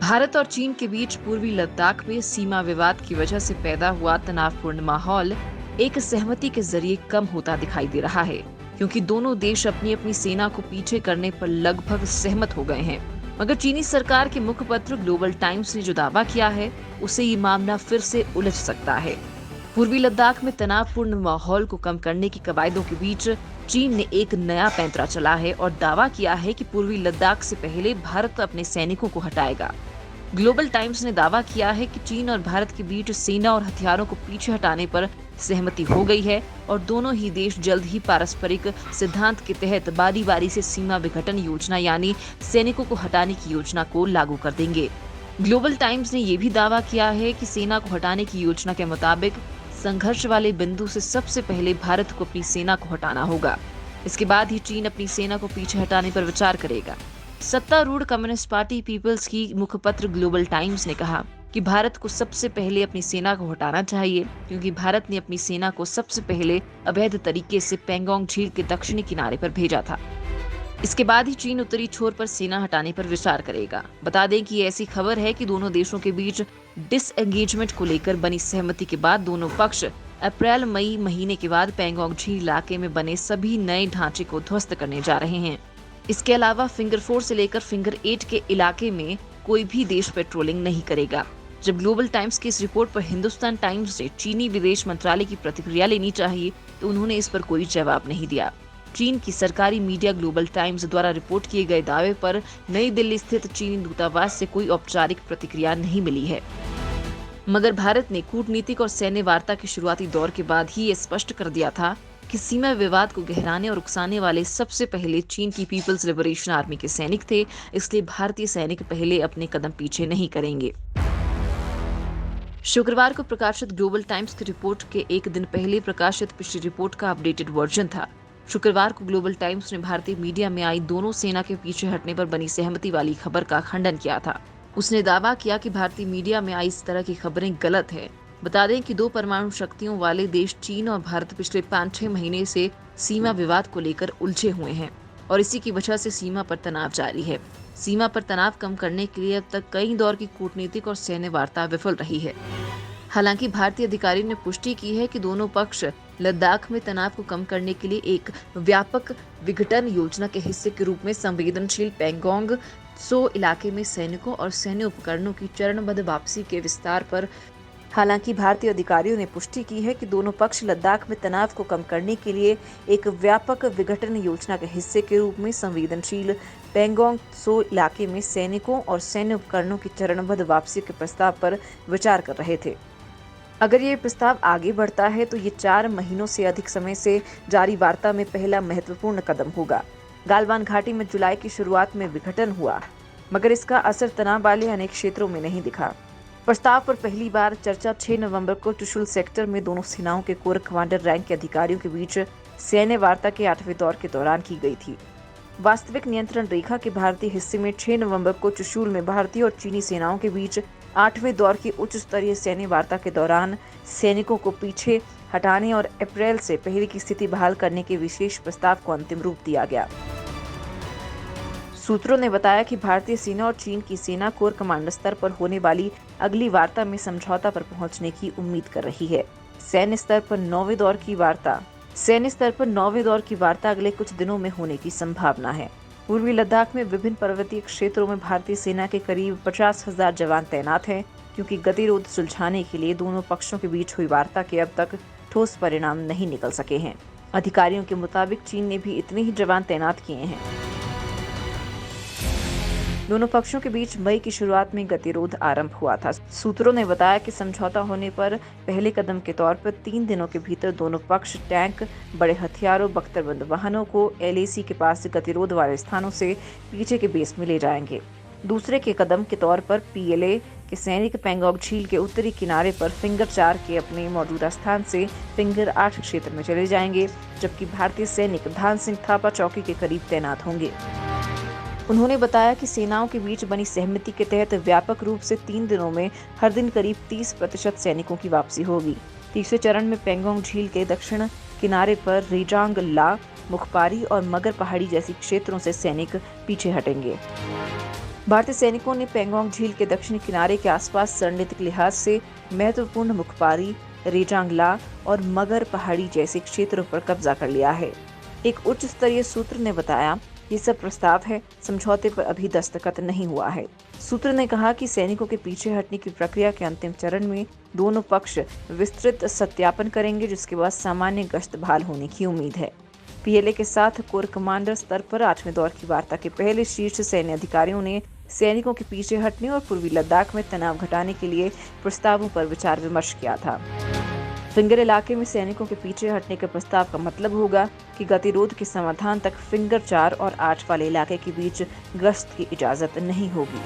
भारत और चीन के बीच पूर्वी लद्दाख में सीमा विवाद की वजह से पैदा हुआ तनावपूर्ण माहौल एक सहमति के जरिए कम होता दिखाई दे रहा है, क्योंकि दोनों देश अपनी अपनी सेना को पीछे करने पर लगभग सहमत हो गए हैं। मगर चीनी सरकार के मुखपत्र ग्लोबल टाइम्स ने जो दावा किया है, उससे ये मामला फिर से उलझ सकता है। पूर्वी लद्दाख में तनावपूर्ण माहौल को कम करने की कवायदों के बीच चीन ने एक नया पैंतरा चला है और दावा किया है कि पूर्वी लद्दाख से पहले भारत अपने सैनिकों को हटाएगा। ग्लोबल टाइम्स ने दावा किया है कि चीन और भारत के बीच सेना और हथियारों को पीछे हटाने पर सहमति हो गई है और दोनों ही देश जल्द ही पारस्परिक सिद्धांत के तहत बारी बारी से सीमा विघटन योजना यानी सैनिकों को हटाने की योजना को लागू कर देंगे। ग्लोबल टाइम्स ने यह भी दावा किया है कि सेना को हटाने की योजना के मुताबिक संघर्ष वाले बिंदु से सबसे पहले भारत को अपनी सेना को हटाना होगा। इसके बाद ही चीन अपनी सेना को पीछे हटाने पर विचार करेगा। सत्तारूढ़ कम्युनिस्ट पार्टी पीपल्स की मुखपत्र ग्लोबल टाइम्स ने कहा कि भारत को सबसे पहले अपनी सेना को हटाना चाहिए, क्योंकि भारत ने अपनी सेना को सबसे पहले अवैध तरीके से पेंगोंग झील के दक्षिणी किनारे पर भेजा था। इसके बाद ही चीन उत्तरी छोर पर सेना हटाने पर विचार करेगा। बता दें कि ऐसी खबर है कि दोनों देशों के बीच डिसएंगेजमेंट को लेकर बनी सहमति के बाद दोनों पक्ष अप्रैल मई महीने के बाद पेंगोंग झील इलाके में बने सभी नए ढांचे को ध्वस्त करने जा रहे हैं। इसके अलावा फिंगर 4 से लेकर फिंगर 8 के इलाके में कोई भी देश पेट्रोलिंग नहीं करेगा। जब ग्लोबल टाइम्स की इस रिपोर्ट पर हिंदुस्तान टाइम्स ने चीनी विदेश मंत्रालय की प्रतिक्रिया लेनी चाहिए तो उन्होंने इस पर कोई जवाब नहीं दिया। चीन की सरकारी मीडिया ग्लोबल टाइम्स द्वारा रिपोर्ट किए गए दावे पर नई दिल्ली स्थित चीनी दूतावास से कोई औपचारिक प्रतिक्रिया नहीं मिली है। मगर भारत ने कूटनीतिक और सैन्य वार्ता के शुरुआती दौर के बाद ही ये स्पष्ट कर दिया था कि सीमा विवाद को गहराने और उकसाने वाले सबसे पहले चीन की पीपल्स लिबरेशन आर्मी के सैनिक थे, इसलिए भारतीय सैनिक पहले अपने कदम पीछे नहीं करेंगे। शुक्रवार को प्रकाशित ग्लोबल टाइम्स की रिपोर्ट के एक दिन पहले प्रकाशित पिछली रिपोर्ट का अपडेटेड वर्जन था। शुक्रवार को ग्लोबल टाइम्स ने भारतीय मीडिया में आई दोनों सेना के पीछे हटने पर बनी सहमति वाली खबर का खंडन किया था। उसने दावा किया कि भारतीय मीडिया में आई इस तरह की खबरें गलत है। बता दें कि दो परमाणु शक्तियों वाले देश चीन और भारत पिछले 5-6 महीने से सीमा विवाद को लेकर उलझे हुए हैं और इसी की वजह से सीमा पर तनाव जारी है। सीमा पर तनाव कम करने के लिए अब तक कई दौर की कूटनीतिक और सैन्य वार्ता विफल रही है। हालांकि भारतीय अधिकारी ने पुष्टि की है कि दोनों पक्ष लद्दाख में तनाव को कम करने के लिए एक व्यापक विघटन योजना के हिस्से के रूप में संवेदनशील पेंगोंग त्सो इलाके में सैनिकों और सैन्य उपकरणों की चरणबद्ध वापसी के विस्तार पर हालांकि भारतीय अधिकारियों ने पुष्टि की है कि दोनों पक्ष लद्दाख में तनाव को कम करने के लिए एक व्यापक विघटन योजना के हिस्से के रूप में संवेदनशील पेंगोंग त्सो इलाके में सैनिकों और सैन्य उपकरणों की चरणबद्ध वापसी के प्रस्ताव पर विचार कर रहे थे। अगर ये प्रस्ताव आगे बढ़ता है तो ये 4 महीनों से अधिक समय से जारी वार्ता में पहला महत्वपूर्ण कदम होगा। गालवान घाटी में जुलाई की शुरुआत में विघटन हुआ, मगर इसका असर तनाव वाले अनेक क्षेत्रों में नहीं दिखा। प्रस्ताव पर पहली बार चर्चा 6 नवंबर को चुशुल सेक्टर में दोनों सेनाओं के कोर कमांडर रैंक के अधिकारियों के बीच सैन्य वार्ता के 8वें दौर के दौरान की गई थी। वास्तविक नियंत्रण रेखा के भारतीय हिस्से में 6 नवंबर को चुशुल में भारतीय और चीनी सेनाओं के बीच 8वें दौर की उच्च स्तरीय सैन्य वार्ता के दौरान सैनिकों को पीछे हटाने और अप्रैल से पहले की स्थिति बहाल करने के विशेष प्रस्ताव को अंतिम रूप दिया गया। सूत्रों ने बताया कि भारतीय सेना और चीन की सेना कोर कमांडर स्तर पर होने वाली अगली वार्ता में समझौता पर पहुंचने की उम्मीद कर रही है। सैन्य स्तर पर 9वें दौर की वार्ता अगले कुछ दिनों में होने की संभावना है। पूर्वी लद्दाख में विभिन्न पर्वतीय क्षेत्रों में भारतीय सेना के करीब 50,000 जवान तैनात हैं, क्योंकि गतिरोध सुलझाने के लिए दोनों पक्षों के बीच हुई वार्ता के अब तक ठोस परिणाम नहीं निकल सके हैं। अधिकारियों के मुताबिक चीन ने भी इतने ही जवान तैनात किए हैं। दोनों पक्षों के बीच मई की शुरुआत में गतिरोध आरंभ हुआ था। सूत्रों ने बताया कि समझौता होने पर पहले कदम के तौर पर 3 दिनों के भीतर दोनों पक्ष टैंक, बड़े हथियारों, बख्तरबंद वाहनों को LAC के पास गतिरोध वाले स्थानों से पीछे के बेस में ले जाएंगे। दूसरे के कदम के तौर पर PLA के सैनिक पेंगोंग झील के उत्तरी किनारे पर फिंगर 4 के अपने मौजूदा स्थान से फिंगर 8 क्षेत्र में चले जाएंगे, जबकि भारतीय सैनिक धान सिंह थापा चौकी के करीब तैनात होंगे। उन्होंने बताया कि सेनाओं के बीच बनी सहमति के तहत व्यापक रूप से 3 दिनों में हर दिन करीब 30% सैनिकों की वापसी होगी। तीसरे चरण में पेंगोंग झील के दक्षिण किनारे पर रेजांग ला, मुखपारी और मगर पहाड़ी जैसी क्षेत्रों से सैनिक पीछे हटेंगे। भारतीय सैनिकों ने पेंगोंग झील के दक्षिणी किनारे के आसपास रणनीतिक लिहाज से महत्वपूर्ण मुखपारी, रेजांगला और मगर पहाड़ी जैसे क्षेत्रों पर कब्जा कर लिया है। एक उच्च स्तरीय सूत्र ने बताया, ये सब प्रस्ताव है, समझौते पर अभी दस्तखत नहीं हुआ है। सूत्र ने कहा कि सैनिकों के पीछे हटने की प्रक्रिया के अंतिम चरण में दोनों पक्ष विस्तृत सत्यापन करेंगे, जिसके बाद सामान्य गश्त बहाल होने की उम्मीद है। पीएलए के साथ कोर कमांडर स्तर पर 8वें दौर की वार्ता के पहले शीर्ष सैन्य अधिकारियों ने सैनिकों के पीछे हटने और पूर्वी लद्दाख में तनाव घटाने के लिए प्रस्तावों पर विचार विमर्श किया था। फिंगर इलाके में सैनिकों के पीछे हटने के प्रस्ताव का मतलब होगा कि गतिरोध के समाधान तक फिंगर 4 और 8 वाले इलाके के बीच गश्त की इजाजत नहीं होगी।